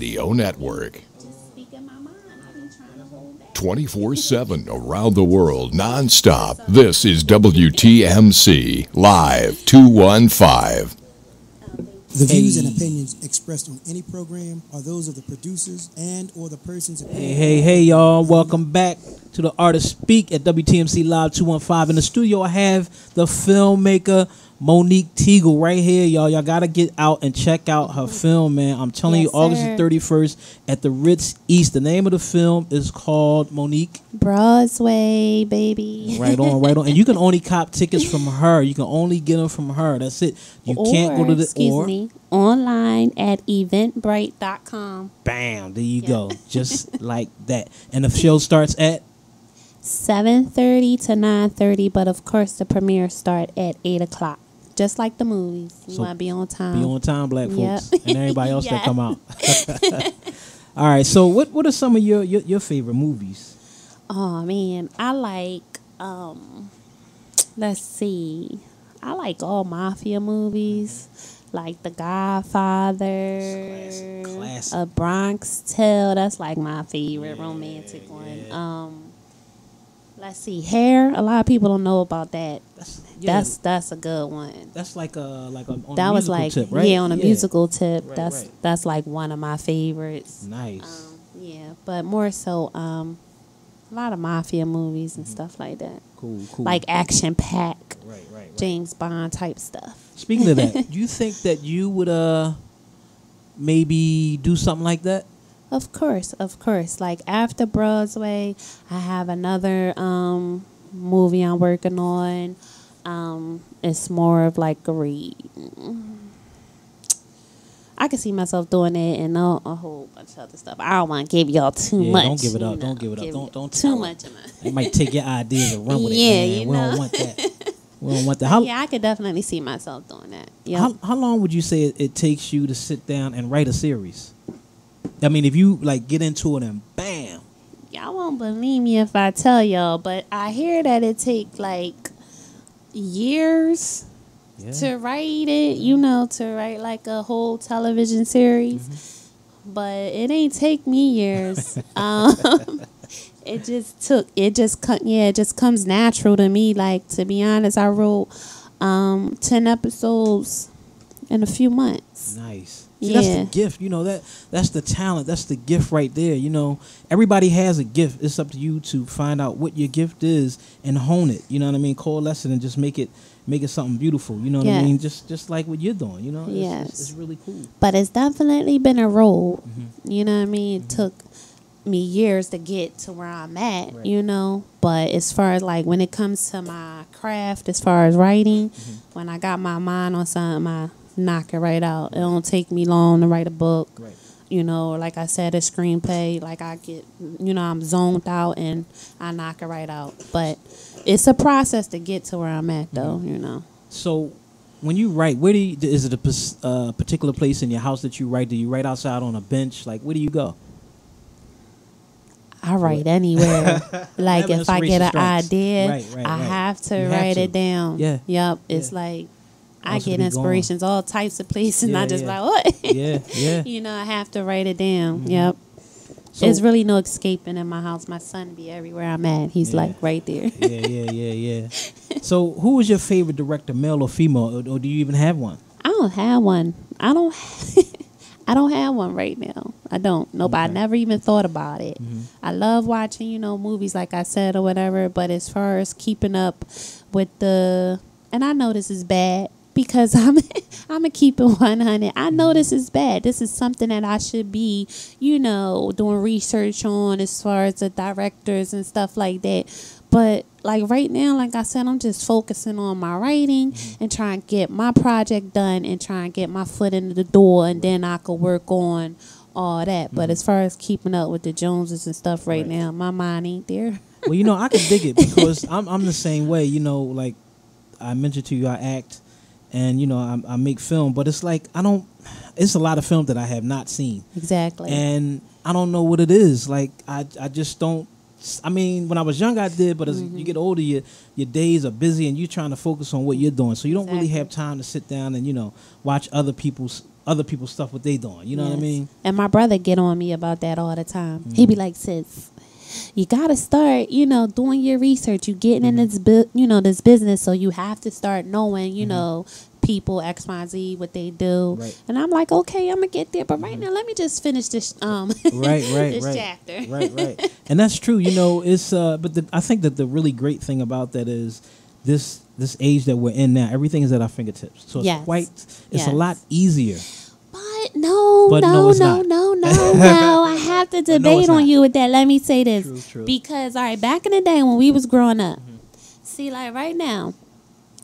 Radio Network. 24/7 around the world, non-stop. This is WTMC LIVE215. The views and opinions expressed on any program are those of the producers and or the persons. Hey, y'all. Welcome back to the Artist Speak at WTMC Live 215. In the studio, I have the filmmaker Monique Teagle right here, y'all. Y'all got to get out and check out her film, man. I'm telling you, August the 31st at the Ritz East. The name of the film is called, Monique? Broadway, baby. Right on, right on. And you can only cop tickets from her. You can only get them from her. That's it. You can't go to the... online at eventbrite.com. Bam, there you go. Just like that. And the show starts at? 7:30 to 9:30, but of course the premiere start at 8 o'clock. Just like the movies. You want to be on time. Be on time, black folks. And everybody else that come out. All right, so what are some of your favorite movies? Oh, man. I like, let's see. I like all mafia movies. Like The Godfather. Classic. A Bronx Tale. That's like my favorite romantic one. Let's see, Hair. A lot of people don't know about that. That's a good one. That's like on that a was musical like tip, right? Yeah, on a musical tip. Right, that's like one of my favorites. Nice. Yeah, but more so a lot of mafia movies and stuff like that. Cool. Like action pack. Right. James Bond type stuff. Speaking of that, do you think that you would maybe do something like that? Of course. Like after Broadway, I have another movie I'm working on. It's more of like a read. I can see myself doing it and a whole bunch of other stuff. I don't want to give y'all too much. Don't give it up. Don't give it up. Don't too much of it. They might take your ideas and run with it. Yeah, man. We don't want that. We don't want that. I could definitely see myself doing that. Yep. How long would you say it takes you to sit down and write a series? I mean, if you like get into it and bam. Y'all won't believe me if I tell y'all, but I hear that it take like years to write it, to write like a whole television series. Mm-hmm. But it ain't take me years. It just comes natural to me. Like, to be honest, I wrote 10 episodes in a few months. Nice. See, that's the gift, that's the talent, that's the gift right there. Everybody has a gift. It's up to you to find out what your gift is and hone it. You know what I mean? Coalesce it and just make it something beautiful. You know what I mean? Just like what you're doing. It's really cool. But it's definitely been a road. Mm-hmm. You know what I mean? It took me years to get to where I'm at. Right. But as far as like when it comes to my craft, as far as writing, when I got my mind on something, I knock it right out. It don't take me long to write a book. Right. Like I said, a screenplay. Like I get, I'm zoned out and I knock it right out. But it's a process to get to where I'm at, though. So when you write, is it a particular place in your house that you write? Do you write outside on a bench? Like, where do you go? I write anywhere. Like if I get an idea, I have to write it down. Yeah. Yep. It's like I get inspirations all types of places, and I just like, what? Yeah. I have to write it down. Mm-hmm. Yep. So, there's really no escaping in my house. My son be everywhere I'm at. He's like right there. Yeah. So who was your favorite director, male or female, or do you even have one? I don't have one. I don't have one right now. I don't. Nope. Okay. I never even thought about it. Mm-hmm. I love watching, movies like I said or whatever. But as far as keeping up with and I know this is bad because I'm a keep it 100. I know this is bad. This is something that I should be, doing research on as far as the directors and stuff like that. But like right now, like I said, I'm just focusing on my writing and trying to get my project done and trying to get my foot into the door, and then I could work on all that. But as far as keeping up with the Joneses and stuff right now, my mind ain't there. Well, I can dig it because I'm the same way. Like I mentioned to you, I act and I make film, but it's like it's a lot of film that I have not seen. Exactly. And I don't know what it is. Like I just don't. I mean, when I was young, I did, but as you get older, your days are busy and you're trying to focus on what you're doing. So you don't really have time to sit down and, watch other people's other people's stuff, what they doing. You know what I mean? And my brother get on me about that all the time. He be like, sis, you gotta start, doing your research. You getting in this, this business, so you have to start knowing, know, people X, Y, Z, what they do. Right. And I'm like, okay, I'm gonna get there, but right now, let me just finish this this chapter. Right. And that's true. It's but I think that the really great thing about that is this age that we're in now. Everything is at our fingertips, so it's a lot easier. But no, I have to debate on you with that. Let me say this. True. Because, all right, back in the day when we was growing up, see, like right now,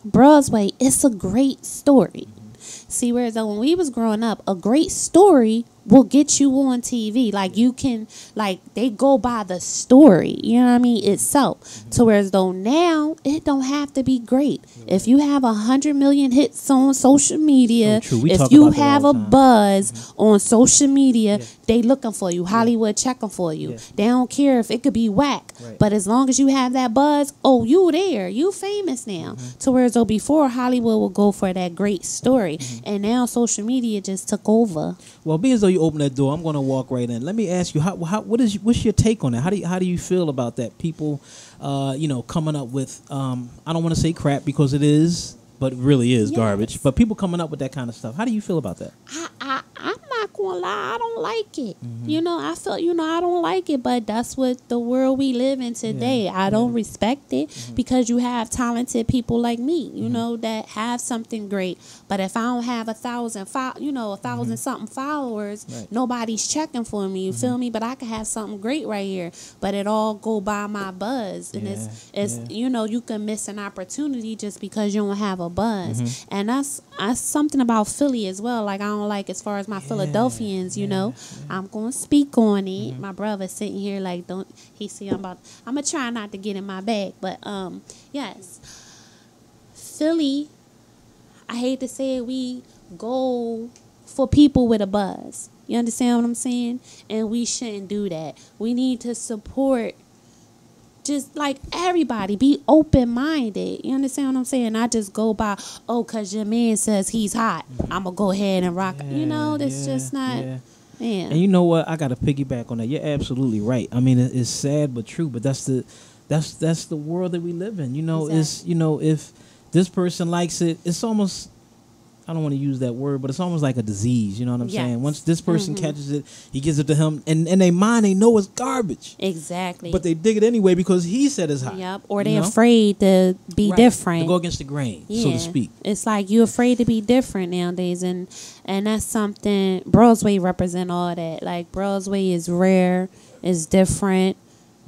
Broadway, it's a great story. See, whereas when we was growing up, a great story will get you on TV. Like, you can, like, they go by the story, you know what I mean, itself. To whereas though now, it don't have to be great. If you have 100 million hits on social media, if you have a buzz on social media, they looking for you. Hollywood checking for you. They don't care if it could be whack. But as long as you have that buzz, oh, you there. You famous now. To whereas though before, Hollywood will go for that great story. And now social media just took over. Well, being as though you open that door, I'm going to walk right in. Let me ask you, what's your take on that? How do you feel about that? People, coming up with, I don't want to say crap because it is, but it really is garbage. But people coming up with that kind of stuff. How do you feel about that? I'm not gonna lie, I don't like it. I feel, I don't like it, but that's what the world we live in today. I don't respect it because you have talented people like me, that have something great. But if I don't have 1,000, 1,000 something followers, nobody's checking for me. You feel me? But I could have something great right here, but it all go by my buzz, and it's you can miss an opportunity just because you don't have a buzz, and that's something about Philly as well. Like I don't like as far as my Philadelphians, I'm gonna speak on it. My brother sitting here like, don't he see I'm gonna try not to get in my bag, but yes, Philly, I hate to say it, we go for people with a buzz. You understand what I'm saying? And we shouldn't do that. We need to support just like everybody, be open-minded. You understand what I'm saying? Not just go by, because your man says he's hot, I'm going to go ahead and rock. That's just not, man. And you know what? I got to piggyback on that. You're absolutely right. I mean, it's sad but true, but that's the world that we live in. Exactly. If this person likes it, it's almost, I don't want to use that word, but it's almost like a disease. You know what I'm saying? Once this person catches it, he gives it to him, and in their mind, they know it's garbage. Exactly. But they dig it anyway because he said it's hot. Yep. Or they're afraid to be different. To go against the grain, so to speak. It's like you're afraid to be different nowadays, and that's something, Broadway represent all that. Like, Broadway is rare, it's different,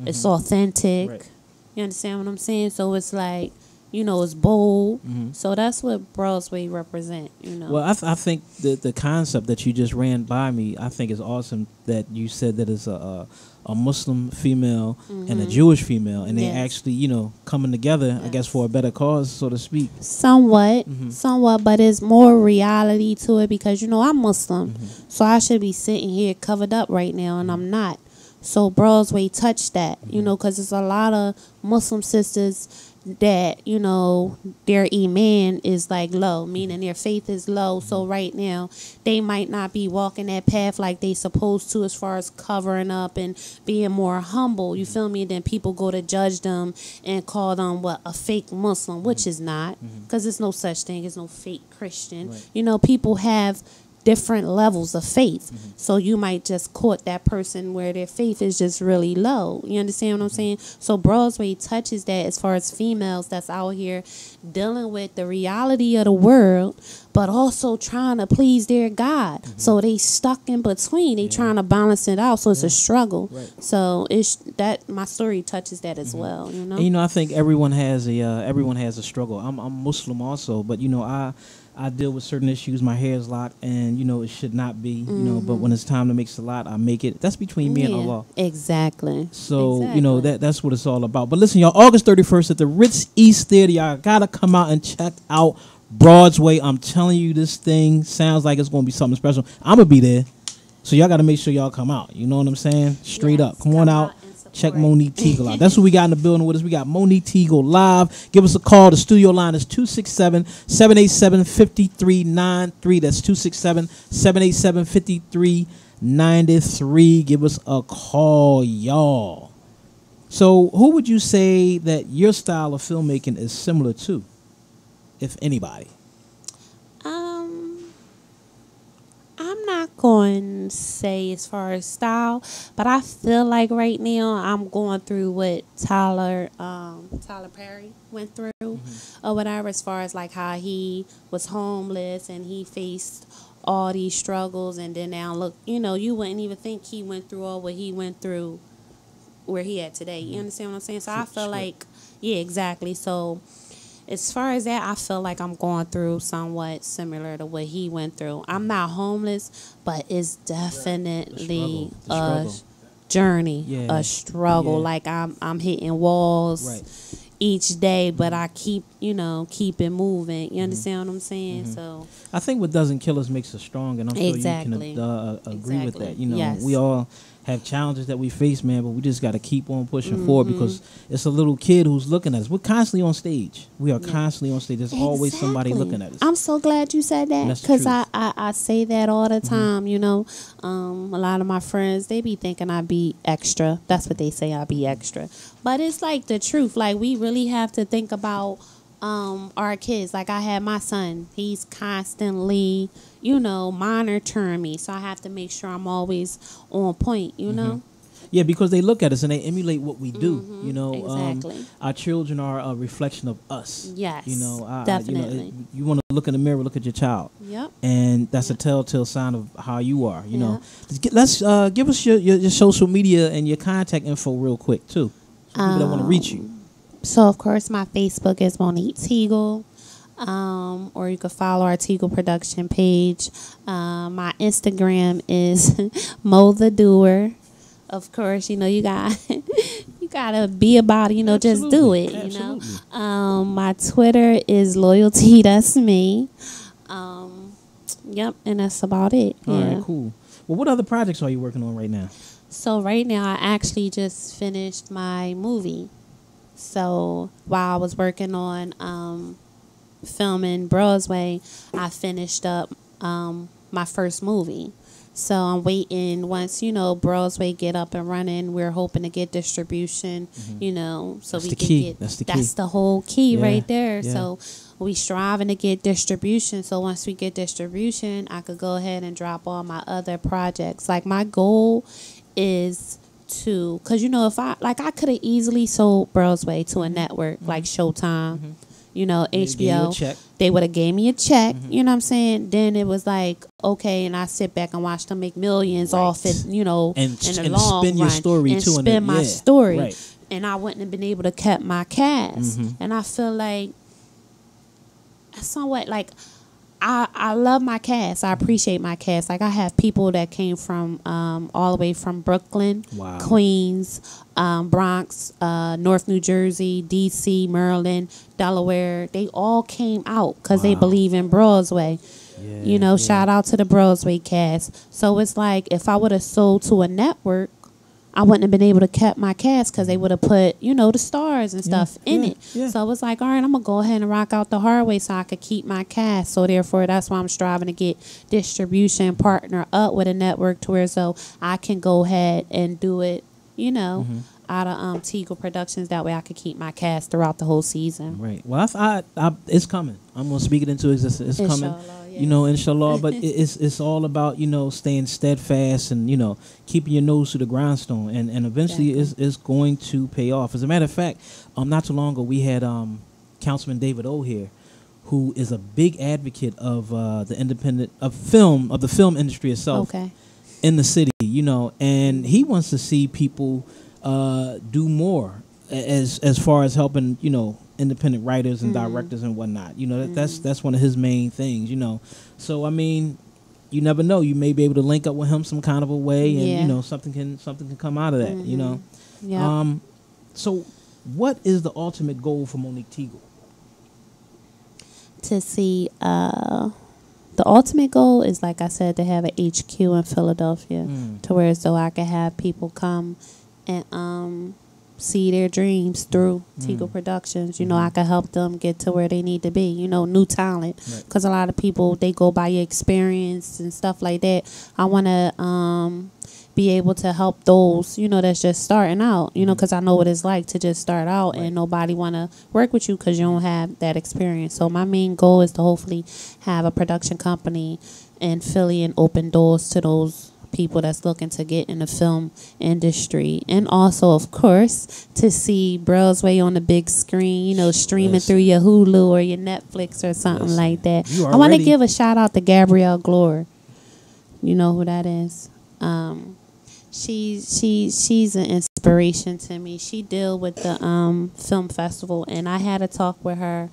it's authentic. Right. You understand what I'm saying? So it's like, it's bold. So that's what Broadway represent, Well, I think the concept that you just ran by me, I think is awesome that you said that it's a Muslim female and a Jewish female, and they actually, coming together, I guess, for a better cause, so to speak. Somewhat, but it's more reality to it because, I'm Muslim, so I should be sitting here covered up right now, and I'm not. So Broadway touched that, because there's a lot of Muslim sisters that, their iman is like low, meaning their faith is low. So right now they might not be walking that path like they supposed to as far as covering up and being more humble. You feel me? And then people go to judge them and call them a fake Muslim, which is not, because there's no such thing as no fake Christian. Right. People have different levels of faith. So you might just caught that person where their faith is just really low. You understand what I'm saying? So Broadway touches that as far as females that's out here dealing with the reality of the world, but also trying to please their God. So they stuck in between. They trying to balance it out. So it's a struggle. Right. So it's that my story touches that as well. And, I think everyone has a struggle. I'm Muslim also, but I deal with certain issues. My hair is locked, and it should not be. But when it's time to make salat, I make it. That's between me and Allah. Exactly. So that's what it's all about. But listen, y'all, August 31st at the Ritz East Theater, y'all gotta come out and check out Broadway. I'm telling you, this thing sounds like it's gonna be something special. I'm gonna be there, so y'all gotta make sure y'all come out. You know what I'm saying? Straight up, come on out. Check Monique Teagle out. That's what we got in the building with us. We got Monique Teagle live. Give us a call. The studio line is 267-787-5393. That's 267-787-5393. Give us a call, y'all. So who would you say that your style of filmmaking is similar to, if anybody? I'm not going to say as far as style, but I feel like right now I'm going through what Tyler Perry went through, or whatever, as far as like how he was homeless and he faced all these struggles, and then now look, you wouldn't even think he went through all what he went through where he at today. You understand what I'm saying? So I feel like, yeah, exactly. So as far as that, I feel like I'm going through somewhat similar to what he went through. I'm not homeless, but it's definitely a journey, a struggle. Like I'm hitting walls each day, but I keep it moving. You understand what I'm saying? So I think what doesn't kill us makes us strong, and I'm sure you can agree with that. We all have challenges that we face, man, but we just got to keep on pushing forward, because it's a little kid who's looking at us. We're constantly on stage. We are constantly on stage. There's always somebody looking at us. I'm so glad you said that, because I say that all the time. A lot of my friends, they be thinking I be extra. That's what they say, I be extra. But it's like the truth. Like, we really have to think about our kids. Like, I had my son. He's constantly monitoring me, so I have to make sure I'm always on point, Yeah, because they look at us and they emulate what we do. Exactly. Our children are a reflection of us. Yes, definitely. You want to look in the mirror, look at your child. Yep. And that's a telltale sign of how you are. Let's give us your social media and your contact info real quick too. So people that want to reach you. So of course my Facebook is Monique Teagle. Or you can follow our Teagle production page. My Instagram is Mo the Doer. Of course, you gotta be about it, just do it. My Twitter is Loyalty, that's me. Yep, and that's about it. All right, cool. Well, what other projects are you working on right now? So right now I actually just finished my movie. So while I was working on filming Broadway, I finished up my first movie. So I'm waiting. Once Broadway get up and running, we're hoping to get distribution. So that's we can get. That's the whole key right there. Yeah. So we striving to get distribution. So once we get distribution, I could go ahead and drop all my other projects. Like, my goal is to, because if I could have easily sold Broadway to a network like Showtime. HBO, they would have gave me a check, you know what I'm saying? Then it was like, okay, and I sit back and watch them make millions off it, in the long spin your run, story and too, spin my story. Right. And I wouldn't have been able to cut my cast. And I feel like somewhat like I love my cast. I appreciate my cast. Like, I have people that came from all the way from Brooklyn, Queens, Bronx, North New Jersey, D.C., Maryland, Delaware. They all came out because they believe in Broadway. Shout out to the Broadway cast. So it's like, if I would have sold to a network, I wouldn't have been able to keep my cast, because they would have put, the stars and stuff in it. Yeah. So I was like, all right, I'm going to go ahead and rock out the hard way so I could keep my cast. So therefore, that's why I'm striving to get distribution, partner up with a network to where so I can go ahead and do it, out of Teagle Productions. That way I could keep my cast throughout the whole season. Right. Well, it's coming. I'm going to speak it into existence. It's coming. Inshallah, but it's all about, staying steadfast and, keeping your nose to the grindstone, and eventually it's going to pay off. As a matter of fact, not too long ago we had Councilman David O here, who is a big advocate of the film industry itself in the city, and he wants to see people do more as far as helping, independent writers and directors and whatnot. That's one of his main things, So I mean, you never know. You may be able to link up with him some kind of a way, and something can come out of that. Yeah. So what is the ultimate goal for Monique Teagle? To see the ultimate goal is, like I said, to have an HQ in Philadelphia, to where so I can have people come and see their dreams through Tico Productions. You know, I could help them get to where they need to be. You know, new talent, because a lot of people, they go by your experience and stuff like that. I want to be able to help those, you know, that's just starting out, you know, because I know what it's like to just start out and nobody want to work with you because you don't have that experience. So my main goal is to hopefully have a production company in Philly and open doors to those people that's looking to get in the film industry. And also, of course, to see Browsway on the big screen, you know, streaming through your Hulu or your Netflix or something like that. I want to give a shout out to Gabrielle Glore. You know who that is? She's an inspiration to me. She deal with the film festival, and I had a talk with her,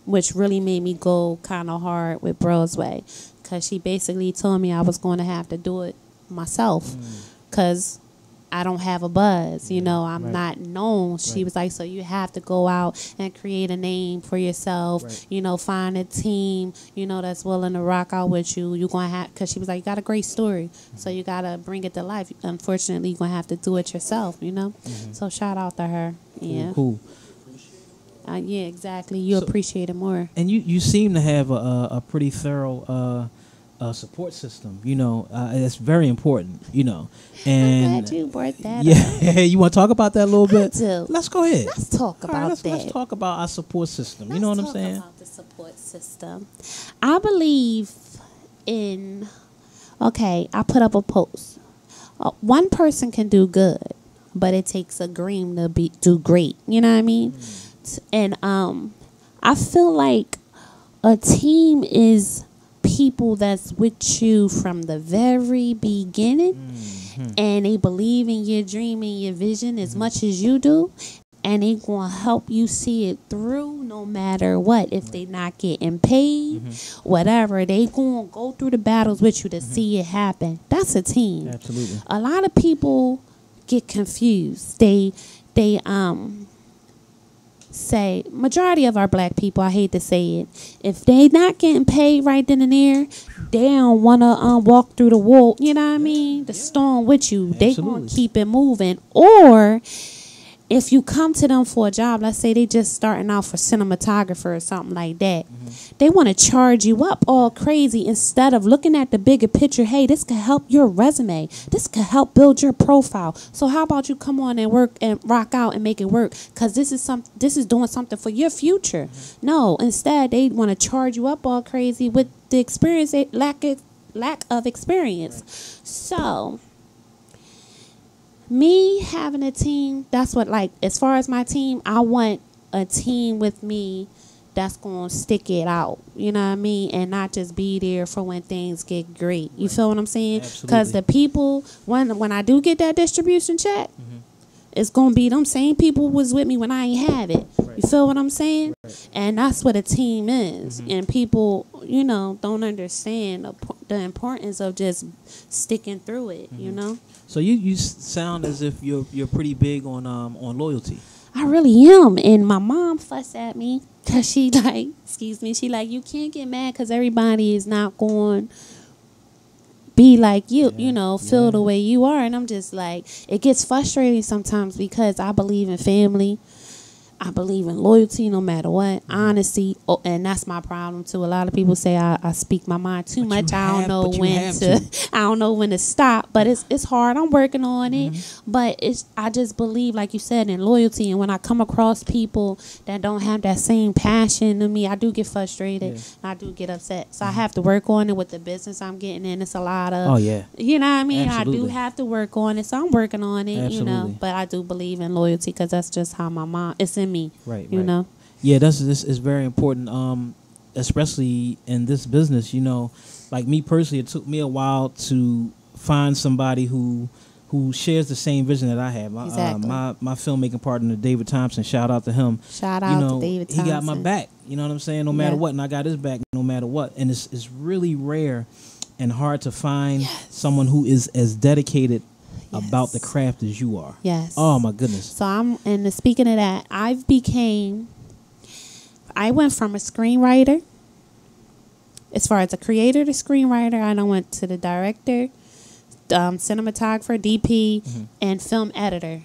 which really made me go kind of hard with Browsway, because she basically told me I was going to have to do it myself because I don't have a buzz, you know, I'm not known. She was like, so you have to go out and create a name for yourself, you know, find a team, you know, that's willing to rock out with you. You're going to have, because she was like, you got a great story, so you got to bring it to life. Unfortunately, you're going to have to do it yourself, you know. So shout out to her. Cool. Yeah, exactly. You appreciate it more. And you seem to have a pretty thorough support system, you know. It's very important, you know. And I'm glad you brought that up. You want to talk about that a little bit? I do. Let's go ahead. Let's talk about that. Let's talk about our support system. You know what I'm saying? Let's talk about the support system. I believe in, okay, I put up a post. One person can do good, but it takes a green to do great. You know what I mean? And I feel like a team is people that's with you from the very beginning, and they believe in your dream and your vision as much as you do, and they gonna help you see it through no matter what. If they not getting paid, whatever, they gonna go through the battles with you to see it happen. That's a team. Absolutely. A lot of people get confused. They say, majority of our black people, I hate to say it, if they not getting paid right then and there, they don't want to walk through the wall, you know what I mean, the storm with you. They going to keep it moving. Or if you come to them for a job, let's say they just starting out for cinematographer or something like that, they want to charge you up all crazy instead of looking at the bigger picture. Hey, this could help your resume. This could help build your profile. So how about you come on and work and rock out and make it work? Because this is doing something for your future. No, instead they want to charge you up all crazy with the experience, lack of experience. So me having a team, that's what, like, as far as my team, I want a team with me that's going to stick it out, you know what I mean, and not just be there for when things get great. You feel what I'm saying? Because the people, when I do get that distribution check, it's going to be them same people who was with me when I ain't have it. You feel what I'm saying? And that's what a team is. And people, you know, don't understand the importance of just sticking through it, you know? So you sound as if you're pretty big on loyalty. I really am. And my mom fussed at me because she like, excuse me, she like, you can't get mad because everybody is not going be like you, you know, feel the way you are. And I'm just like, it gets frustrating sometimes because I believe in family. I believe in loyalty no matter what, honesty, and that's my problem too. A lot of people say I speak my mind too much. I don't know when to stop, but it's hard. I'm working on it, but I just believe, like you said, in loyalty. And when I come across people that don't have that same passion to me, I do get frustrated. And I do get upset. So I have to work on it with the business I'm getting in. It's a lot of, you know what I mean? Absolutely. I do have to work on it, so I'm working on it. You know, but I do believe in loyalty because that's just how my mom. It's in me, you know. Yeah, this is very important, especially in this business. You know, like me personally, it took me a while to find somebody who shares the same vision that I have. My filmmaking partner, David Thompson, shout out to him. Shout out to David Thompson. He got my back. You know what I'm saying? No matter what, and I got his back no matter what. And it's really rare and hard to find someone who is as dedicated about the craft as you are. Yes. Oh my goodness. So speaking of that, I went from a screenwriter, as far as a creator to screenwriter. I went to the director cinematographer, DP, and film editor.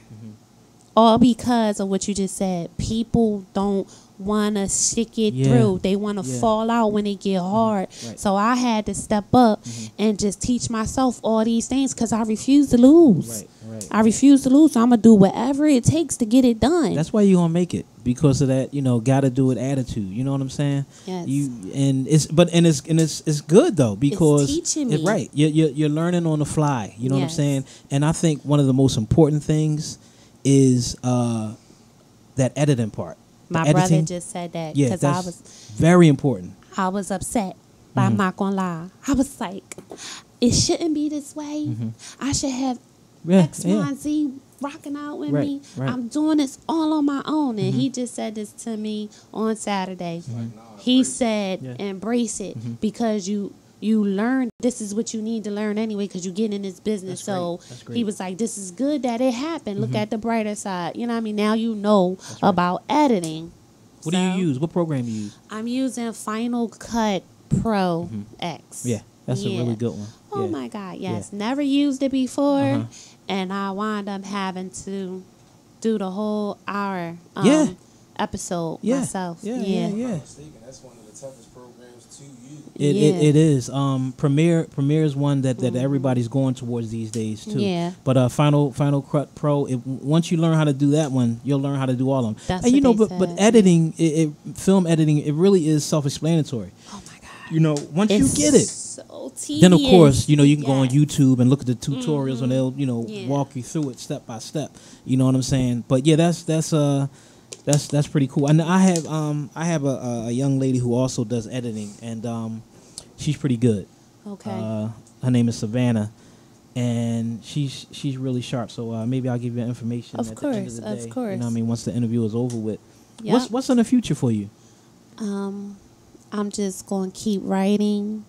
All because of what you just said. People don't want to stick it through. They want to fall out when it get hard. Right. So I had to step up and just teach myself all these things because I refuse to lose. Right. I refuse to lose. So I'm going to do whatever it takes to get it done. That's why you're going to make it, because of that, gotta do it attitude. You know what I'm saying? Yes. It's good though, because it's teaching me. Right. You're learning on the fly. You know what I'm saying? And I think one of the most important things is that editing part. My brother just said that because I was very important. I was upset, but I'm not gonna lie. I was like, it shouldn't be this way. I should have X, Y, and Z rocking out with me. Right. I'm doing this all on my own. And he just said this to me on Saturday. He said, embrace it because you learn. This is what you need to learn anyway because you get in this business. So he was like, this is good that it happened. Look at the brighter side. You know what I mean? Now you know about editing. What do you use? What program do you use? I'm using Final Cut Pro X. Yeah, that's a really good one. Oh my God, yes. Never used it before. And I wound up having to do the whole hour episode myself. Yeah. That's one of the toughest programs to use. It is. Premiere is one that everybody's going towards these days too. Yeah. But Final Cut Pro, once you learn how to do that one, you'll learn how to do all of them. That's but editing, film editing, it really is self-explanatory. Oh my God. Once you get it. So tedious. Then of course, you can go on YouTube and look at the tutorials and they'll, walk you through it step by step. You know what I'm saying? But yeah, that's pretty cool. And I have a young lady who also does editing, and she's pretty good. Okay. Her name is Savannah, and she's really sharp. So maybe I'll give you information. Of at the end of the day. Of course. You know what I mean? Once the interview is over with. Yep. What's in the future for you? I'm just going to keep writing.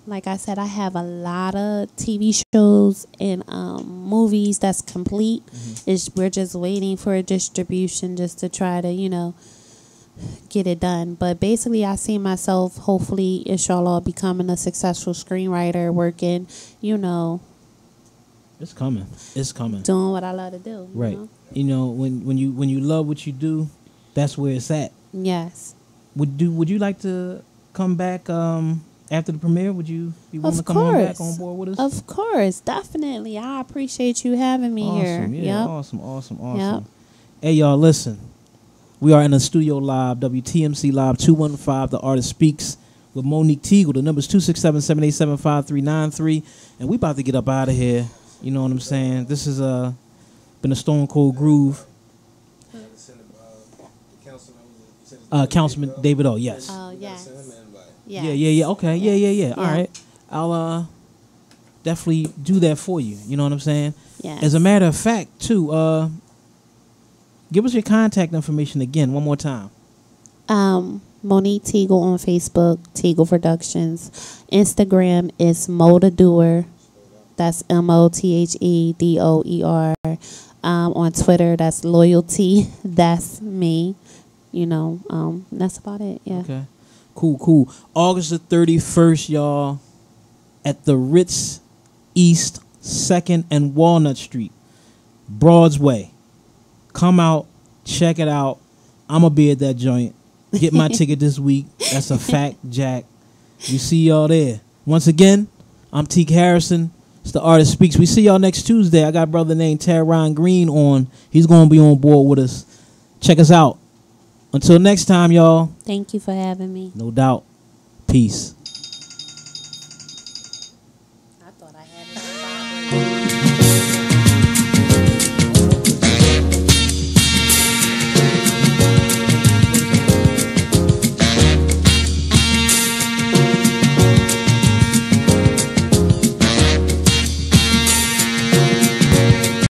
Like I said, I have a lot of TV shows and movies that's complete. We're just waiting for a distribution just to try to, get it done. But basically, I see myself, hopefully, inshallah, becoming a successful screenwriter, working, It's coming. doing what I love to do. Right. When you love what you do, that's where it's at. Yes. Would you like to come back after the premiere? Would you be willing to come back on board with us? Of course, definitely. I appreciate you having me here. Yeah, awesome. Yep. Hey, y'all, listen. We are in the studio live, WTMC LIVE215, The Artist Speaks, with Monique Teagle. The number's 267-787-5393, and we about to get up out of here. You know what I'm saying? This has been a Stone Cold Groove. Councilman David O, yes. Oh, yes. Yeah. Okay. Yeah. All right. I'll definitely do that for you. You know what I'm saying? Yeah. As a matter of fact, too, give us your contact information again one more time. Monique Teagle on Facebook, Teagle Productions. Instagram is Modadoer. That's MOTHEDOER. On Twitter, that's Loyalty. That's me. That's about it. Yeah. Okay. Cool. August the 31st, y'all, at the Ritz East 2nd and Walnut Street, Broadway. Come out, check it out. I'm going to be at that joint. Get my ticket this week. That's a fact, Jack. We see y'all there. Once again, I'm Teak Harrison. It's The Artist Speaks. We see y'all next Tuesday. I got a brother named Terron Green on. He's going to be on board with us. Check us out. Until next time, y'all. Thank you for having me. No doubt. Peace.